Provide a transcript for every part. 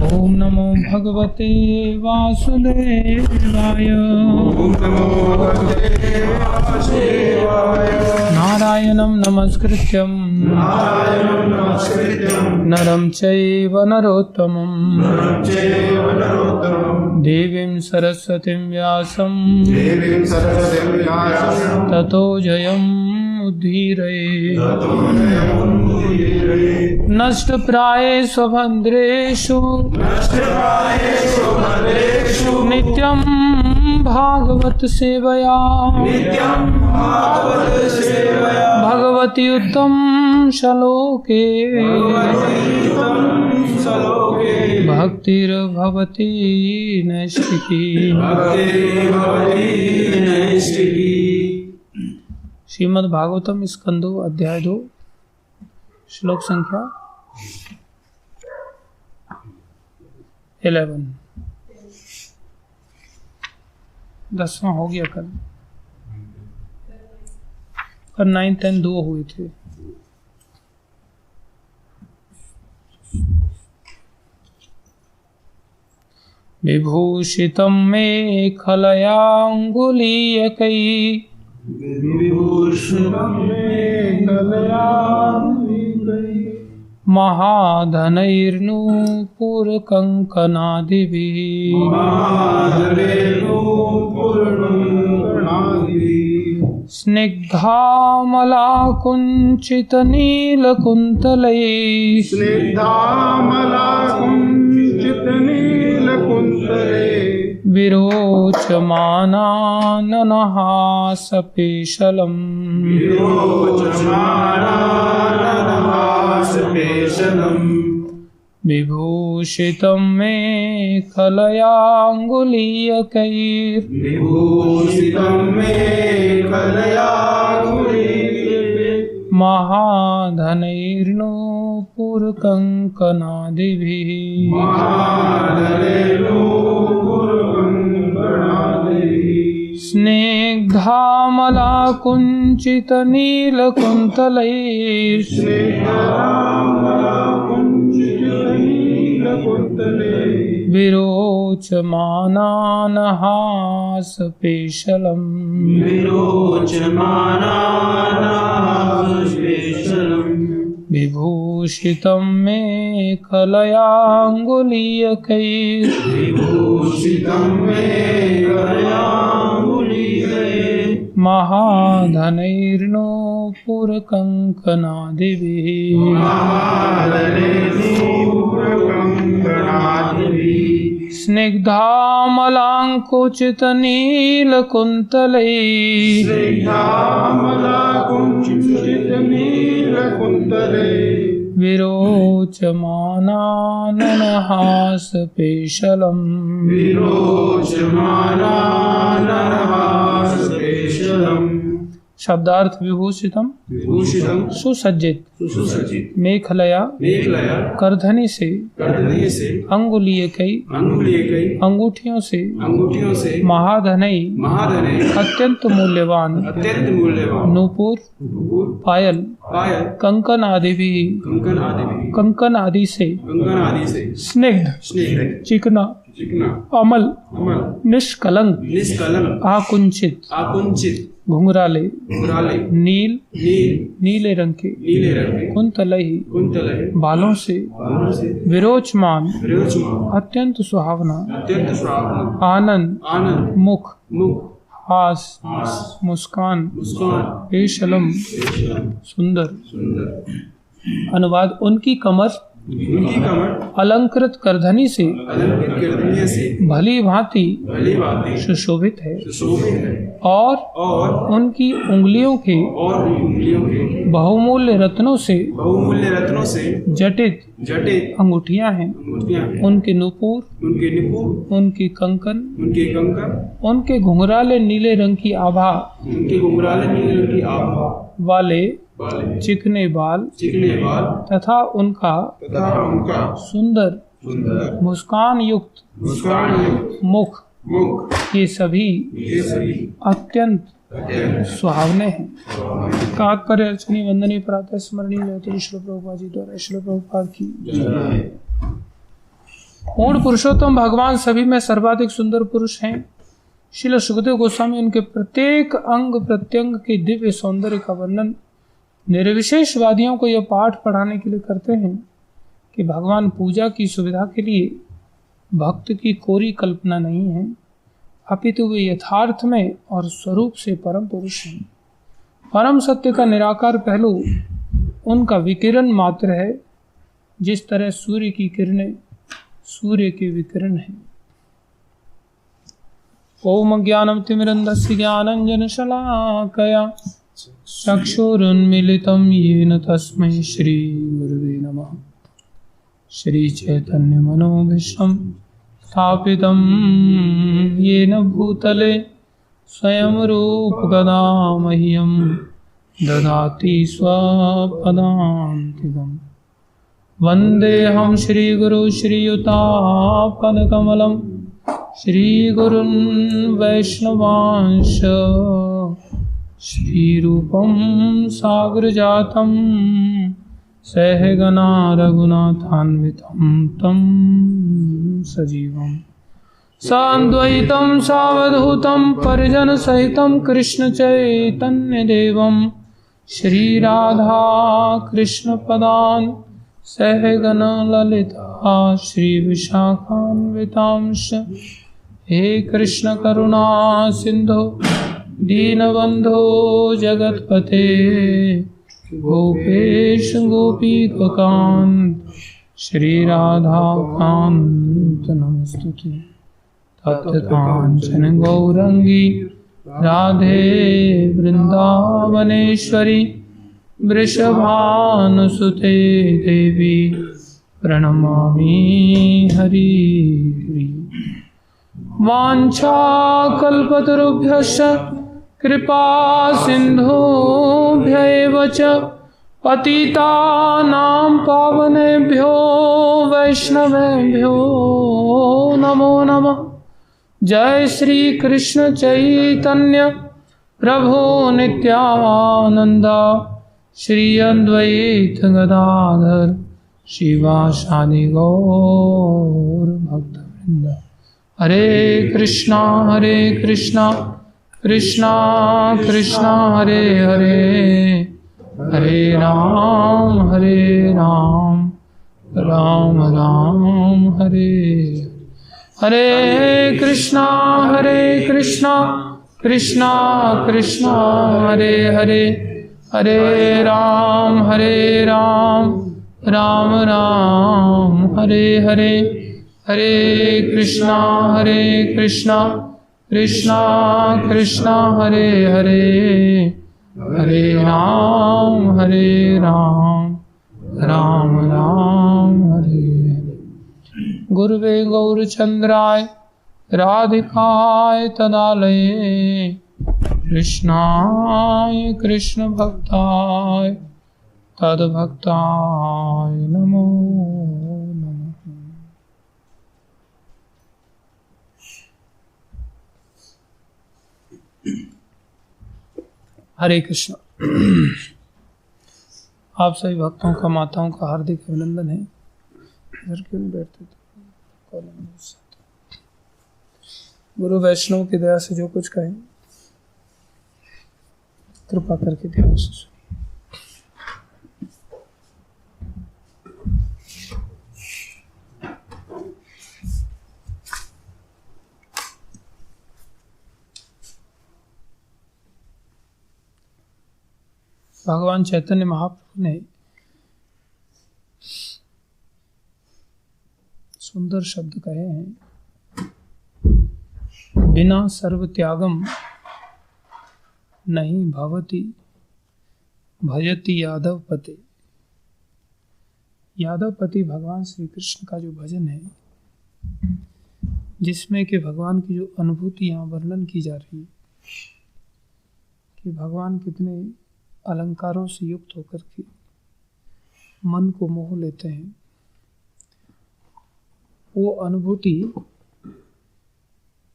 ओम नमो भगवते वासुदेवाय। ओम नमो भगवते वासुदेवाय। नारायणं नमस्कृत्यं नरं चैव नरोत्तमं देवीं सरस्वतीं व्यासं ततो जयमुदीरये। नष्टप्रायेषु भद्रेषु नित्यं भागवत सेवया भगवति उत्तम श्लोके भक्तिर्भवति नैष्ठिकी। श्रीमद् भागवतम स्कंदो अध्याय 2 श्लोक संख्या 11। 10वां हो गया कल 9, 10 2 हुए थे। विभूषितं मे खलयाङ्गुलीयकै महाधनैर्नूपुरकङ्कणादिभिः स्निग्धामलाकुञ्चितनीलकुन्तले विरोचमानाननहासपेशलम् विभूषितं मे खलयाङ्गुलीयकैः महाधनैर्नूपुरकङ्कणादिभिः स्निग्धामलाकुञ्चितनीलकुन्तलैः विरोचमानानहासपेशलम् विभूषितं मे खलयाङ्गुलीयकैः महाधनैर्नूपुरकङ्कणादिभिः स्निग्धामलाकुञ्चितनीलकुन्तलैः विरोचमानाननहासपेशलम् शब्दार्थ विभूषितम सुसज्जित मेखलया करधनी से अंगुलीय कई अंगूठियों से महाधनई अत्यंत मूल्यवान नूपुर पायल कंकन आदि भी कंकन आदि से स्निग्ध चिकना अमल निष्कलंक आकुंचित घुंघराले नीले रंग के कुंतलई बालों से विरोचमान अत्यंत सुहावना आनंद मुख हास मुस्कान पेशलम सुंदर। अनुवाद उनकी कमर अलंकृत करधनी से भली भांति सुशोभित है और उनकी उंगलियों के बहुमूल्य रत्नों से जटित अंगूठियां हैं। उनके नूपुर उनके कंकन उनके घुंघराले नीले रंग की आभा वाले चिकने बाल तथा उनका सुंदर मुस्कान युक्त मुख ये सभी अत्यंत सुहावने हैं। तात्पर्य अर्चनी वंदनीय प्रातः स्मरणीय श्रील प्रभुपाद जी द्वारा श्रील प्रभुपाद की पूर्ण पुरुषोत्तम भगवान सभी में सर्वाधिक सुंदर पुरुष हैं। श्रील सुखदेव गोस्वामी उनके प्रत्येक अंग प्रत्यंग के दिव्य सौंदर्य का वर्णन निर्विशेषवादियों को यह पाठ पढ़ाने के लिए करते हैं कि भगवान पूजा की सुविधा के लिए भक्त की कोरी कल्पना नहीं है, अपितु वे यथार्थ में और स्वरूप से परम पुरुष हैं। परम सत्य का निराकार पहलू उनका विकिरण मात्र है, जिस तरह सूर्य की किरणें सूर्य के विकिरण हैं। ओम ज्ञानम तिमिरन्धस्य ज्ञानाञ्जनशलाकया चक्षुरुन्मीलितं येन तस्मै श्री गुरुवे नमः। श्री चैतन्य मनोभीष्टं स्थापितं येन भूतले स्वयं रूप कदा मह्यं ददाति स्वपदान्तिकम्। वन्देऽहं श्रीगुरु श्रीयुतापदकमलं श्रीगुरुन् वैष्णवांश श्रीरूपं सागरजातं सहगना रघुनाथान्वितं तं सजीवम् सान्द्वैतं सावधूतं परिजनसहितं कृष्णचैतन्यदेवं श्रीराधा कृष्णपदान् सहगन ललिता श्रीविशाखान्वितांश। हे कृष्ण करुणा सिंधु दीनबंधो जगत्पते गोपेश गोपीकांत श्रीराधाकांत नमस्तुते। तप्तकांचन गौरंगी राधे वृंदावनेश्वरी वृषभानुसुते देवी प्रणमामि हरि। वाञ्छाकल्पतरुभ्यश्च कृपा सिन्धुभ्य एव च पतितानां पावनेभ्यो वैष्णवेभ्यो नमो नमः। जय श्री कृष्ण चैतन्य प्रभु नित्यानंद श्री अद्वैत गदाधर शिवासादि गौर भक्तवृंद। हरे कृष्णा कृष्णा कृष्णा हरे हरे, हरे राम राम राम हरे हरे। कृष्णा कृष्णा कृष्णा हरे हरे, हरे राम राम हरे हरे। हरे कृष्णा कृष्णा हरे हरे, हरे राम राम हरे हरे। गुरुवे गौरचंद्राय राधिकाय तदालये कृष्णाय कृष्ण भक्ताय तद्भक्ताय नमो नमः। हरे कृष्ण। आप सभी भक्तों का माताओं का हार्दिक अभिनंदन है। इधर क्यों नहीं बैठते थे? गुरु वैष्णव की दया से जो कुछ कहें कृपा करके ध्यान से सुनिए। भगवान चैतन्य महाप्रभु ने सुंदर शब्द कहे हैं, बिना सर्व त्यागम नहीं भवति भजति यादव पते। यादव पति भगवान श्री कृष्ण का जो भजन है, जिसमें कि भगवान की जो अनुभूति यहाँ वर्णन की जा रही है कि भगवान कितने अलंकारों से युक्त होकर के मन को मोह लेते हैं, वो अनुभूति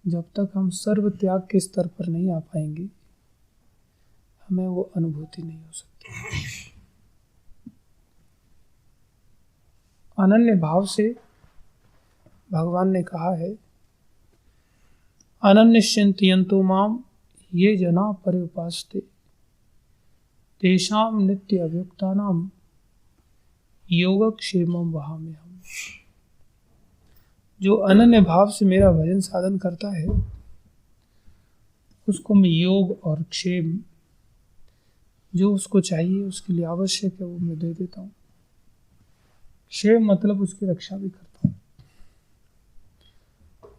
जब तक हम सर्व त्याग के स्तर पर नहीं आ पाएंगे, हमें वो अनुभूति नहीं हो सकती। अनन्य भाव से भगवान ने कहा है, अनन्यश्चिन्तयन्तो माम ये जना पर्युपास्ते तेषां नित्य अभियुक्तानां योगक्षेमं वहाम्यहम्। जो अनन्य भाव से मेरा भजन साधन करता है उसको मैं योग और क्षेम, जो उसको चाहिए उसके लिए आवश्यक है, वो मैं दे देता हूँ। क्षेम मतलब उसकी रक्षा भी करता हूँ।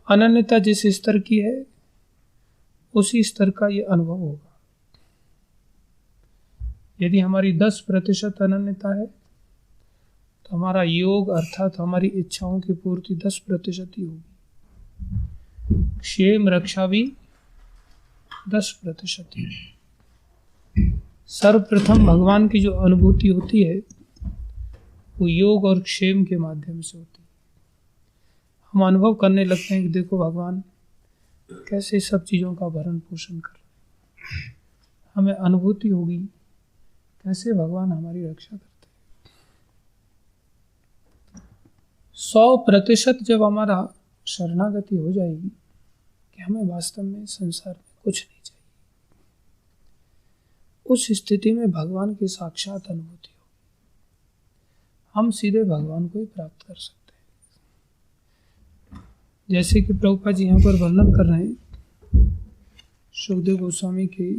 अनन्यता जिस स्तर की है उसी स्तर का ये अनुभव होगा। यदि हमारी 10% अनन्यता है तो हमारा योग अर्थात हमारी इच्छाओं की पूर्ति 10% ही होगी। क्षेम रक्षा भी 10% ही। सर्वप्रथम भगवान की जो अनुभूति होती है वो योग और क्षेम के माध्यम से होती है। हम अनुभव करने लगते हैं कि देखो भगवान कैसे सब चीज़ों का भरण पोषण कर रहे हैं। हमें अनुभूति होगी कैसे भगवान हमारी रक्षा करते हैं। 100% जब हमारा शरणागति हो जाएगी कि हमें वास्तव में संसार में कुछ नहीं चाहिए, उस स्थिति में भगवान की साक्षात अनुभूति होगी। हम सीधे भगवान को ही प्राप्त कर सकते हैं। जैसे कि प्रभुपाद जी यहाँ पर वर्णन कर रहे हैं सुखदेव गोस्वामी के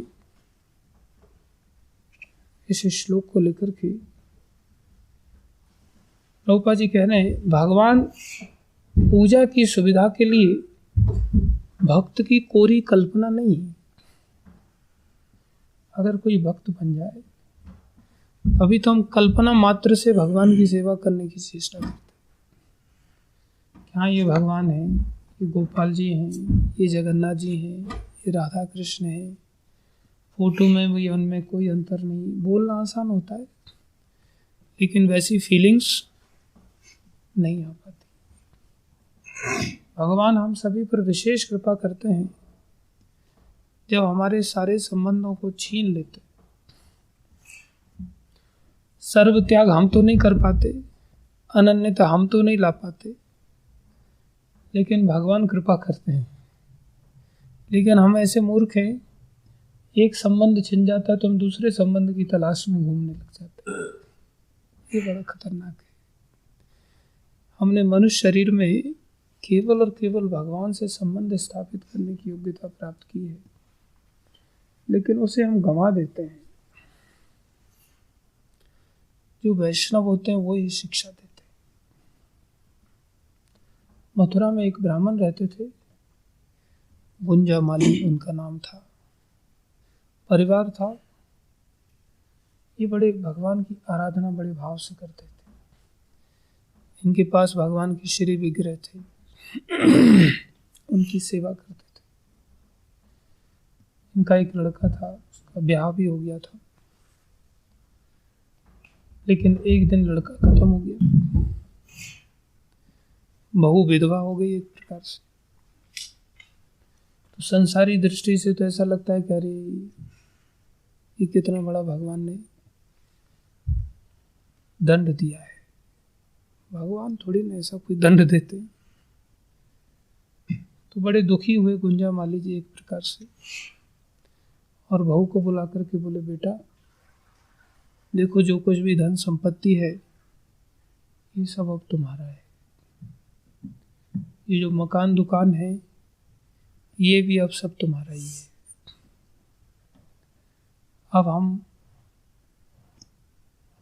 इस श्लोक को लेकर के। प्रभुपाद जी कह रहे हैं, भगवान पूजा की सुविधा के लिए भक्त की कोरी कल्पना नहीं है। अगर कोई भक्त बन जाए तभी तो हम कल्पना मात्र से भगवान की सेवा करने की चेष्टा करते हैं। हाँ, ये भगवान है, ये गोपाल जी हैं, ये जगन्नाथ जी हैं, ये राधा कृष्ण हैं, फोटो में भी उनमें कोई अंतर नहीं। बोलना आसान होता है लेकिन वैसी फीलिंग्स नहीं आ पाती। भगवान हम सभी पर विशेष कृपा करते हैं जब हमारे सारे संबंधों को छीन लेते। सर्व त्याग हम तो नहीं कर पाते, अनन्यता हम तो नहीं ला पाते, लेकिन भगवान कृपा करते हैं। लेकिन हम ऐसे मूर्ख हैं, एक संबंध छिन जाता है तो हम दूसरे संबंध की तलाश में घूमने लग जाते हैं। ये बड़ा खतरनाक है। हमने मनुष्य शरीर में केवल और केवल भगवान से संबंध स्थापित करने की योग्यता प्राप्त की है, लेकिन उसे हम गंवा देते हैं। जो वैष्णव होते हैं वो ही शिक्षा देते हैं। मथुरा में एक ब्राह्मण रहते थे, गुंजा माली उनका नाम था, परिवार था। ये बड़े भगवान की आराधना बड़े भाव से करते थे। इनके पास भगवान की श्री विग्रह थे, उनकी सेवा करते थे। इनका एक लड़का था, उसका ब्याह भी हो गया था, लेकिन एक दिन लड़का खत्म हो गया। बहू विधवा हो गई एक प्रकार से। तो संसारी दृष्टि से तो ऐसा लगता है कि अरे ये कितना बड़ा भगवान ने दंड दिया है। भगवान थोड़ी ना ऐसा कोई दंड देते। तो बड़े दुखी हुए गुंजा माली जी एक प्रकार से, और बहू को बुला करके बोले, बेटा देखो जो कुछ भी धन संपत्ति है ये सब अब तुम्हारा है। ये जो मकान दुकान है ये भी अब सब तुम्हारा ही है। अब हम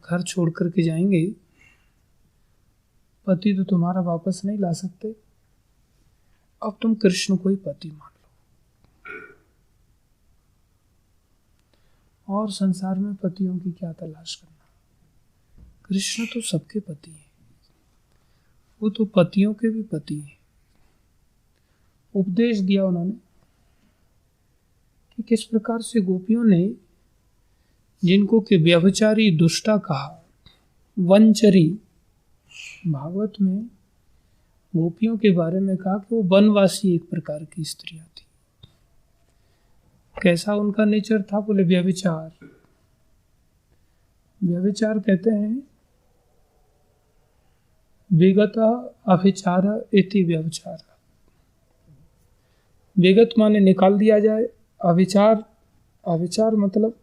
घर छोड़ करके जाएंगे, पति तो तुम्हारा वापस नहीं ला सकते, अब तुम कृष्ण को ही पति मान लो। और संसार में पतियों की क्या तलाश करना, कृष्ण तो सबके पति हैं, वो तो पतियों के भी पति हैं। उपदेश दिया उन्होंने कि किस प्रकार से गोपियों ने, जिनको कि व्यभिचारी दुष्टा कहा, वंचरी, भागवत में गोपियों के बारे में कहा कि वो वनवासी एक प्रकार की स्त्रियां थी। कैसा उनका नेचर था? बोले व्यभिचार। व्यभिचार कहते हैं विगत अभिचार इति व्यभिचार। विगत माने निकाल दिया जाए, अभिचार, अभिचार मतलब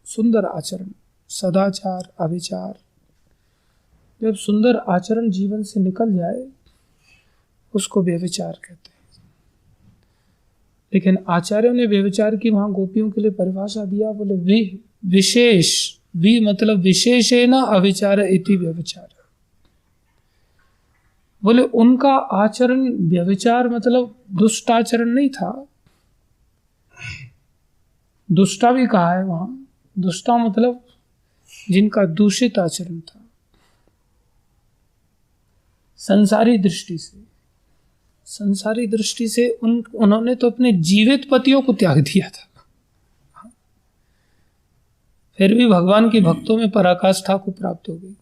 सुंदर आचरण, सदाचार, अभिचार। जब सुंदर आचरण जीवन से निकल जाए उसको व्यभिचार कहते हैं। लेकिन आचार्यों ने व्यभिचार की वहां गोपियों के लिए परिभाषा दिया, बोले विशेष, वि मतलब विशेषेण अभिचार इति व्यभिचार। बोले उनका आचरण व्यभिचार मतलब दुष्ट आचरण नहीं था। दुष्टा भी कहा है वहां, दुष्टा मतलब जिनका दूषित आचरण था संसारी दृष्टि से। संसारी दृष्टि से उन्होंने तो अपने जीवित पतियों को त्याग दिया था, फिर भी भगवान के भक्तों में पराकाष्ठा को प्राप्त हो गई।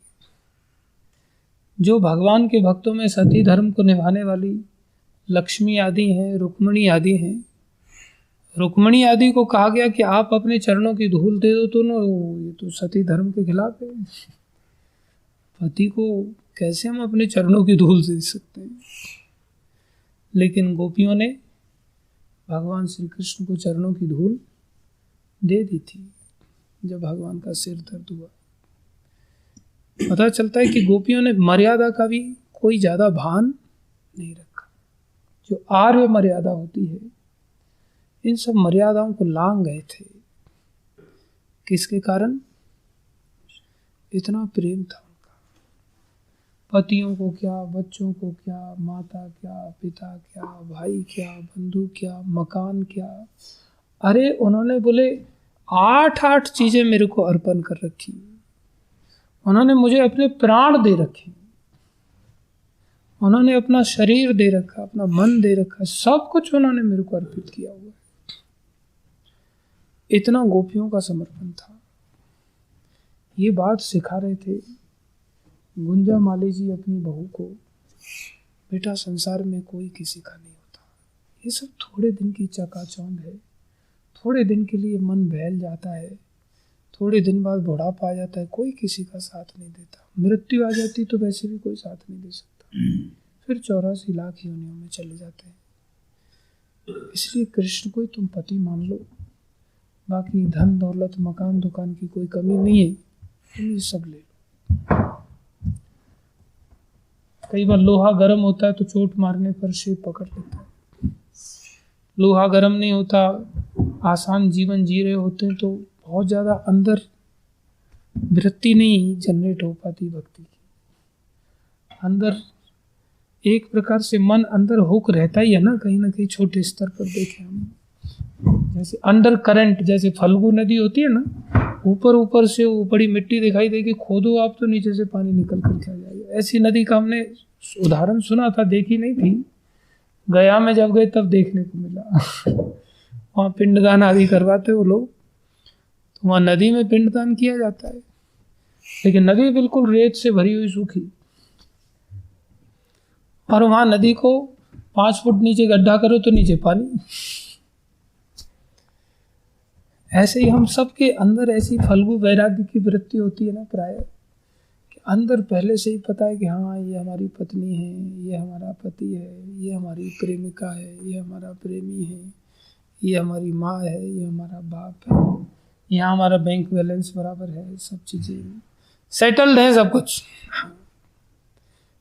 जो भगवान के भक्तों में सती धर्म को निभाने वाली लक्ष्मी आदि हैं, रुक्मिणी आदि हैं। रुक्मिणी आदि को कहा गया कि आप अपने चरणों की धूल दे दो, तो ये तो सती धर्म के खिलाफ है। पति को कैसे हम अपने चरणों की धूल दे सकते हैं? लेकिन गोपियों ने भगवान श्री कृष्ण को चरणों की धूल दे दी थी जब भगवान का सिर दर्द हुआ। पता चलता है कि गोपियों ने मर्यादा का भी कोई ज्यादा भान नहीं रखा। जो आर्य मर्यादा होती है, इन सब मर्यादाओं को लांघ गए थे। किसके कारण? इतना प्रेम था उनका। पतियों को क्या, बच्चों को क्या, माता क्या, पिता क्या, भाई क्या, बंधु क्या, मकान क्या। अरे उन्होंने बोले 8 चीजें मेरे को अर्पण कर रखी। उन्होंने मुझे अपने प्राण दे रखे, उन्होंने अपना शरीर दे रखा, अपना मन दे रखा, सब कुछ उन्होंने मेरे को अर्पित किया हुआ है। इतना गोपियों का समर्पण था। ये बात सिखा रहे थे गुंजा माली जी अपनी बहू को, बेटा संसार में कोई किसी का नहीं होता। ये सब थोड़े दिन की चकाचौंध है, थोड़े दिन के लिए मन बहल जाता है, थोड़े दिन बाद बुढ़ापा आ जाता है, कोई किसी का साथ नहीं देता। मृत्यु आ जाती तो वैसे भी कोई साथ नहीं दे सकता। फिर 84 लाख योनियों में चले जाते हैं। इसलिए कृष्ण को ही तुम पति मान लो, बाकी धन दौलत मकान दुकान की कोई कमी नहीं है, तुम ये सब ले लो। कई बार लोहा गर्म होता है तो चोट मारने पर शिव पकड़ लेता है। लोहा गर्म नहीं होता, आसान जीवन जी रहे होते हैं तो बहुत ज़्यादा अंदर वृत्ति नहीं जनरेट हो पाती भक्ति की। अंदर एक प्रकार से मन अंदर हुक रहता ही है ना कहीं छोटे स्तर पर देखें हम। जैसे अंडर करंट, जैसे फल्गु नदी होती है ना, ऊपर से वो बड़ी मिट्टी दिखाई देगी, खोदो आप तो नीचे से पानी निकल कर क्या जाएगा। ऐसी नदी का हमने उदाहरण सुना था, देखी नहीं थी। गया में जब गए तब देखने को मिला। वहाँ पिंडदान आदि करवाते वो लोग, तो वहाँ नदी में पिंडदान किया जाता है, लेकिन नदी बिल्कुल रेत से भरी हुई सूखी, और वहाँ नदी को 5 फुट नीचे गड्ढा करो तो नीचे पानी। ऐसे ही हम सबके अंदर ऐसी फल्गु वैराग्य की वृत्ति होती है ना प्राय, कि अंदर पहले से ही पता है कि हाँ ये हमारी पत्नी है, ये हमारा पति है, ये हमारी प्रेमिका है, ये हमारा प्रेमी है, ये हमारी माँ है, ये हमारा बाप है, यहाँ हमारा बैंक बैलेंस बराबर है, सब चीज़ें सेटल्ड है, सब कुछ।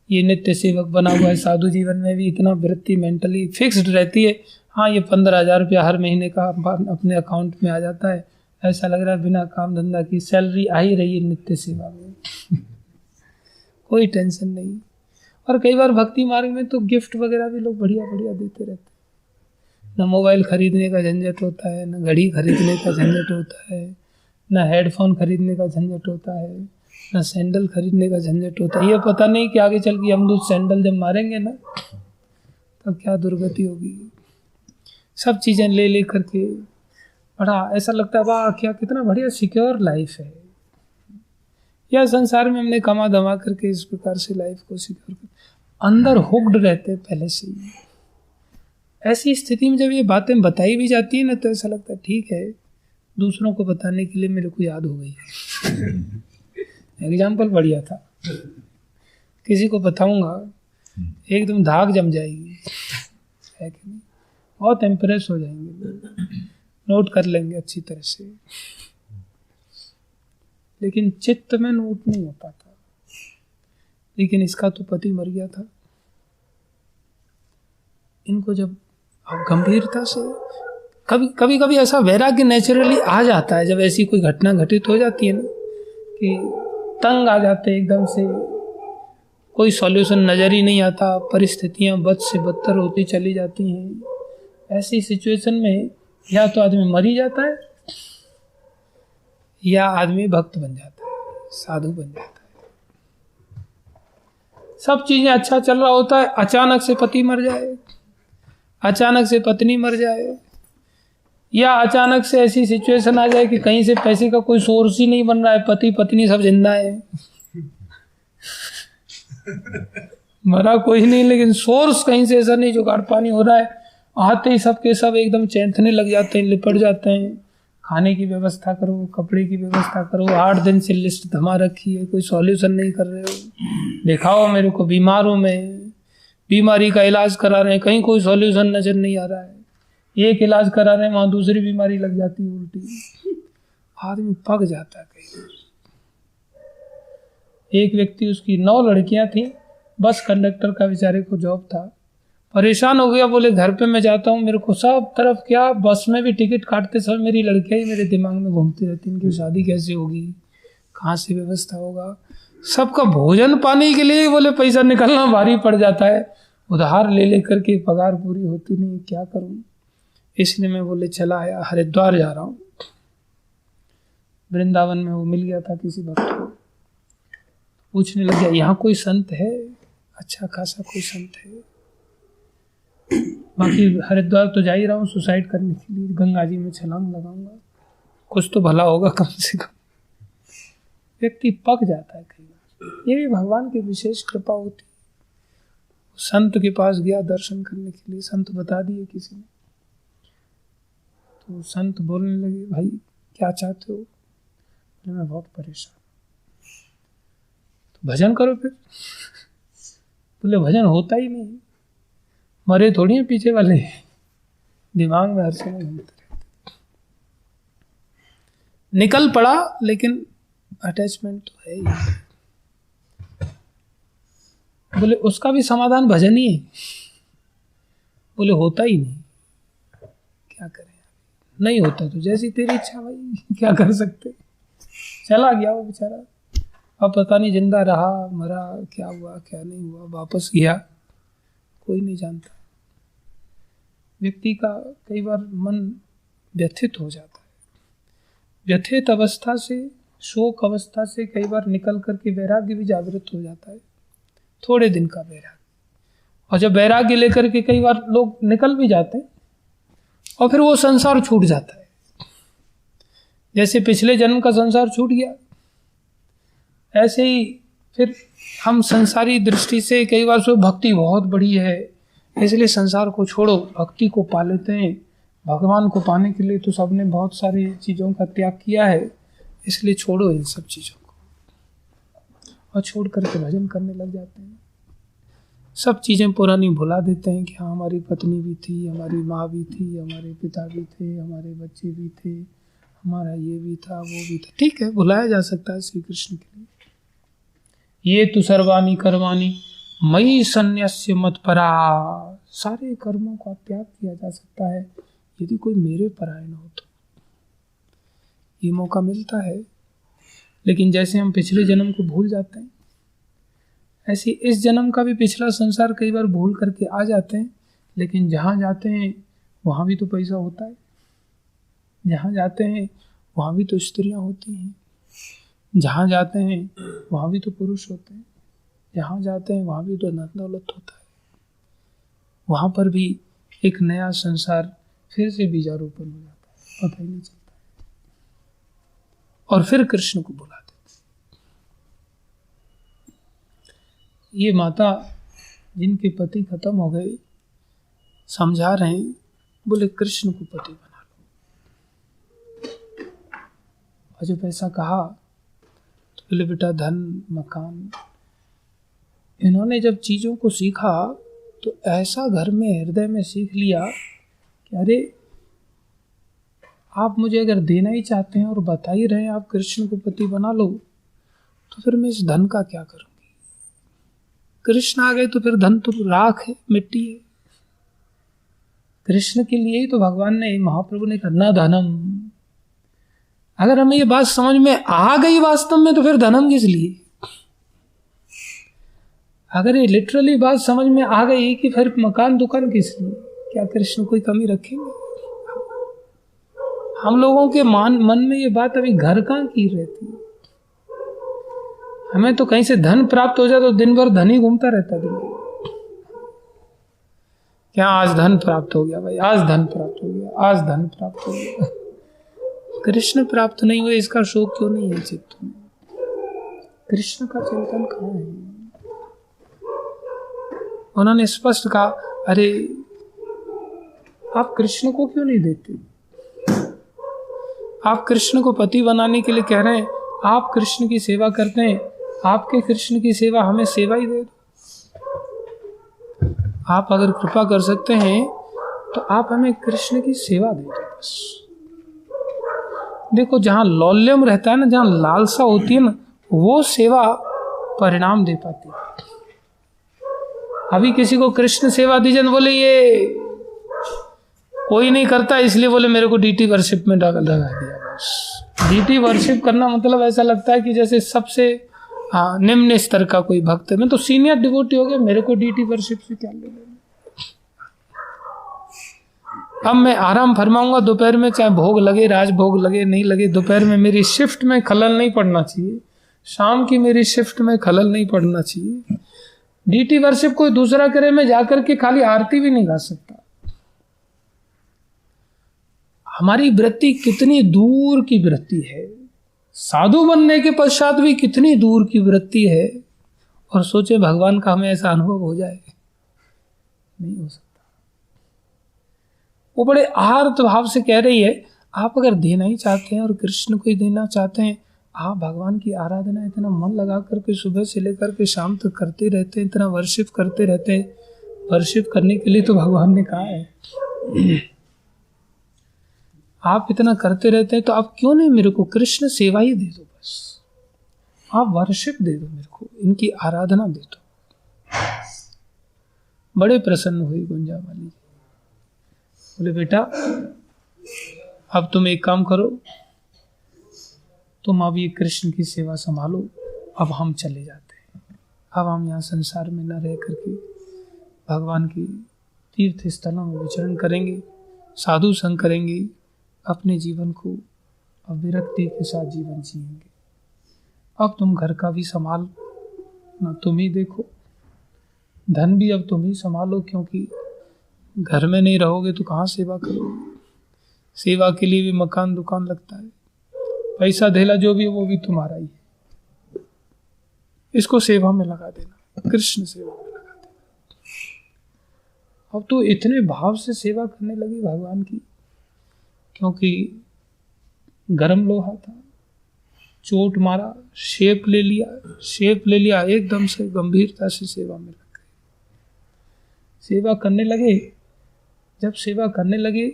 ये नित्य सेवक बना हुआ है। साधु जीवन में भी इतना वृत्ति मेंटली फिक्स्ड रहती है, हाँ ये 15,000 रुपया हर महीने का अपने अकाउंट में आ जाता है, ऐसा लग रहा है बिना काम धंधा की सैलरी आ ही रही है नित्य सेवा में। कोई टेंशन नहीं। और कई बार भक्ति मार्ग में तो गिफ्ट वगैरह भी लोग बढ़िया बढ़िया देते रहते हैं। न मोबाइल खरीदने का झंझट होता है, न घड़ी खरीदने का झंझट होता है, न हेडफोन खरीदने का झंझट होता है, न सैंडल खरीदने का झंझट होता है। ये पता नहीं कि आगे चल के हम लोग सैंडल जब मारेंगे ना तब क्या दुर्गति होगी। सब चीज़ें ले ले करके बड़ा ऐसा लगता है वाह क्या कितना बढ़िया सिक्योर लाइफ है। या संसार में हमने कमा दमा करके इस प्रकार से लाइफ को सिक्योर कर, अंदर हुक्ड रहते पहले से ही। ऐसी स्थिति में जब ये बातें बताई भी जाती है ना तो ऐसा लगता है ठीक है, दूसरों को बताने के लिए मेरे को याद हो गई है। एग्जाम्पल बढ़िया था। किसी को बताऊंगा एकदम धाक जम जाएगी, है कि नहीं? बहुत इम्प्रेस हो जाएंगे, नोट कर लेंगे अच्छी तरह से, लेकिन चित्त में नोट नहीं हो पाता। लेकिन इसका तो पति मर गया था। इनको जब आप गंभीरता से, कभी कभी ऐसा वैराग्य नेचुरली आ जाता है जब ऐसी कोई घटना घटित हो जाती है ना, कि तंग आ जाते एकदम से, कोई सॉल्यूशन नजर ही नहीं आता, परिस्थितियां बद से बदतर होती चली जाती हैं। ऐसी सिचुएशन में या तो आदमी मर ही जाता है या आदमी भक्त बन जाता है, साधु बन जाता है। सब चीजें अच्छा चल रहा होता है, अचानक से पति मर जाए, अचानक से पत्नी मर जाए, या अचानक से ऐसी सिचुएशन आ जाए कि कहीं से पैसे का कोई सोर्स ही नहीं बन रहा है, पति पत्नी सब जिंदा है, मरा कोई नहीं, लेकिन सोर्स कहीं से ऐसा नहीं, जुगाड़ पानी हो रहा है, आते ही सब के सब एकदम चैंथने लग जाते हैं, लिपट जाते हैं। खाने की व्यवस्था करो, कपड़े की व्यवस्था करो, 8 दिन से लिस्ट थमा रखी है, कोई सॉल्यूशन नहीं कर रहे हो, दिखाओ मेरे को, बीमार हूं मैं, बीमारी का इलाज करा रहे हैं, कहीं कोई सॉल्यूशन नजर नहीं आ रहा है, एक इलाज करा रहे हैं वहां दूसरी बीमारी लग जाती है उल्टी, आदमी पक जाता है कहीं। एक व्यक्ति, उसकी 9 लड़कियां थी, बस कंडक्टर का बेचारे को जॉब था, परेशान हो गया, बोले घर पे मैं जाता हूँ, मेरे को सब तरफ क्या, बस में भी टिकट काटते समय मेरी लड़कियां ही मेरे दिमाग में घूमती रहती, इनकी शादी कैसे होगी, कहाँ से व्यवस्था होगा, सबका भोजन पानी के लिए बोले पैसा निकलना भारी पड़ जाता है, उधार ले लेकर के पगार पूरी होती नहीं, क्या करूं। इसलिए मैं बोले चला आया, हरिद्वार जा रहा हूँ। वृंदावन में वो मिल गया था किसी भक्त को, पूछने लग गया यहाँ कोई संत है, अच्छा खासा कोई संत है, बाकी हरिद्वार तो जा ही रहा हूँ सुसाइड करने के लिए, गंगा जी में छलांग लगाऊंगा, कुछ तो भला होगा कम से कम। व्यक्ति पक जाता है कई बार, ये भी भगवान की विशेष कृपा होती है। संत के पास गया दर्शन करने के लिए, संत बता दिए किसी ने, तो संत बोलने लगे, भाई क्या चाहते हो, मैं बहुत परेशान, तो भजन करो फिर। बोले भजन होता ही नहीं, मरे थोड़ी हैं पीछे वाले, दिमाग में हर समय घूमते रहते। निकल पड़ा, लेकिन अटैचमेंट तो है ही। बोले उसका भी समाधान भजन ही है। बोले होता ही नहीं, क्या करें, नहीं होता तो जैसी तेरी इच्छा भाई, क्या कर सकते। चला गया वो बेचारा, अब पता नहीं जिंदा रहा मरा, क्या हुआ क्या नहीं हुआ, वापस गया, कोई नहीं जानता। व्यक्ति का कई बार मन व्यथित हो जाता है, व्यथित अवस्था से, शोक अवस्था से कई बार निकल करके वैराग्य भी जागृत हो जाता है, थोड़े दिन का वैराग्य। और जब वैराग्य लेकर के कई बार लोग निकल भी जाते हैं और फिर वो संसार छूट जाता है, जैसे पिछले जन्म का संसार छूट गया, ऐसे ही फिर हम संसारी दृष्टि से कई बार सो भक्ति बहुत बड़ी है इसलिए संसार को छोड़ो, भक्ति को पा लेते हैं। भगवान को पाने के लिए तो सबने बहुत सारी चीज़ों का त्याग किया है, इसलिए छोड़ो इन सब चीज़ों को, और छोड़ करके भजन करने लग जाते हैं। सब चीज़ें पुरानी भुला देते हैं कि हाँ हमारी पत्नी भी थी, हमारी माँ भी थी, हमारे पिता भी थे, हमारे बच्चे भी थे, हमारा ये भी था वो भी था। ठीक है, भुलाया जा सकता है श्री कृष्ण के लिए। ये तो सर्वाणी कर्माणि मयि सन्न्यस्य मत्परा, सारे कर्मों का त्याग किया जा सकता है यदि कोई मेरे परायण हो तो। ये मौका मिलता है, लेकिन जैसे हम पिछले जन्म को भूल जाते हैं, ऐसे इस जन्म का भी पिछला संसार कई बार भूल करके आ जाते हैं। लेकिन जहाँ जाते हैं वहाँ भी तो पैसा होता है, जहाँ जाते हैं वहाँ भी तो स्त्रियाँ होती हैं, जहाँ जाते हैं वहाँ भी तो पुरुष होते हैं, जहाँ जाते हैं वहाँ भी तो धन दौलत होता है। वहाँ पर भी एक नया संसार फिर से बीजारोपण हो जाता है, पता ही नहीं चलता है, और फिर कृष्ण को बुला देते। ये माता जिनके पति खत्म हो गए समझा रहे हैं, बोले कृष्ण को पति बना लो। और जब ऐसा कहा तो बोले बेटा धन मकान इन्होंने जब चीज़ों को सीखा तो ऐसा घर में हृदय में सीख लिया कि अरे आप मुझे अगर देना ही चाहते हैं और बता ही रहे हैं आप कृष्ण को पति बना लो, तो फिर मैं इस धन का क्या करूंगी? कृष्ण आ गए तो फिर धन तो राख है, मिट्टी है। कृष्ण के लिए ही तो भगवान ने, महाप्रभु ने कहा न धनम। अगर हमें ये बात समझ में आ गई वास्तव में, तो फिर धनम किस लिए? अगर ये लिटरली बात समझ में आ गई कि फिर मकान दुकान किस लिए? क्या कृष्ण कोई कमी रखेंगे? हम लोगों के मन में ये बात अभी घर कहाँ की रहती है। हमें तो कहीं से धन प्राप्त हो जाए तो दिन भर धन ही घूमता रहता दिन। क्या आज धन प्राप्त हो गया भाई, आज धन प्राप्त हो गया, आज धन प्राप्त हो गया। कृष्ण प्राप्त नहीं हुए इसका शोक क्यों नहीं है चित्त में? कृष्ण का चिंतन कहाँ है? उन्होंने स्पष्ट कहा, अरे आप कृष्ण को क्यों नहीं देते? आप कृष्ण को पति बनाने के लिए कह रहे हैं, आप कृष्ण की सेवा करते हैं, आपके कृष्ण की सेवा हमें सेवा ही दे दो। आप अगर कृपा कर सकते हैं तो आप हमें कृष्ण की सेवा दे दो बस। देखो, जहां लौल्यम रहता है ना, जहां लालसा होती है ना, वो सेवा परिणाम दे पाती है। अभी किसी को कृष्ण सेवा दीजिए, बोले ये कोई नहीं करता इसलिए बोले मेरे को डीटी वर्शिप में लगा दिया। बस डीटी वर्शिप करना मतलब ऐसा लगता है कि जैसे सबसे निम्न स्तर का कोई भक्त है। मैं तो सीनियर डिवोटी हो गया, मेरे को डीटी वर्शिप से क्या लेना? अब मैं आराम फरमाऊंगा दोपहर में, चाहे भोग लगे, राज भोग लगे नहीं लगे, दोपहर में मेरी शिफ्ट में खलल नहीं पड़ना चाहिए, शाम की मेरी शिफ्ट में खलल नहीं पड़ना चाहिए। डीटी वर्शिप कोई दूसरा करे, मैं जाकर के खाली आरती भी नहीं गा सकता। हमारी वृत्ति कितनी दूर की वृत्ति है, साधु बनने के पश्चात भी कितनी दूर की वृत्ति है, और सोचे भगवान का हमें ऐसा अनुभव हो जाए, नहीं हो सकता। वो बड़े आर्त भाव से कह रही है, आप अगर देना ही चाहते हैं और कृष्ण को ही देना चाहते हैं, आप भगवान की आराधना इतना मन लगा करके सुबह से लेकर के शाम तक करते रहते हैं, इतना वर्शिप करते रहते हैं। वर्शिप करने के लिए तो भगवान ने कहा है। आप इतना करते रहते हैं तो आप क्यों नहीं मेरे को कृष्ण सेवा ही दे दो बस। आप वर्शिप दे दो मेरे को, इनकी आराधना दे दो। बड़े प्रसन्न हुई गुंजा वाली। बोले बेटा अब तुम एक काम करो, तुम अब ये कृष्ण की सेवा संभालो, अब हम चले जाते हैं। अब हम यहाँ संसार में न रह करके भगवान की तीर्थ स्थलों में विचरण करेंगे, साधु संग करेंगे, अपने जीवन को अब विरक्ति के साथ जीवन जिएंगे। अब तुम घर का भी संभाल ना, तुम ही देखो, धन भी अब तुम ही संभालो, क्योंकि घर में नहीं रहोगे तो कहाँ सेवा करोगे? सेवा के लिए भी मकान दुकान लगता है, पैसा धेला जो भी है वो भी तुम्हारा ही है। इसको सेवा में लगा देना, कृष्ण सेवा में लगा देना। अब तो इतने भाव से सेवा करने लगी भगवान की, क्योंकि गरम लोहा था, चोट मारा, शेप ले लिया, एकदम से गंभीरता से सेवा में लग गए। सेवा करने लगे। जब सेवा करने लगे,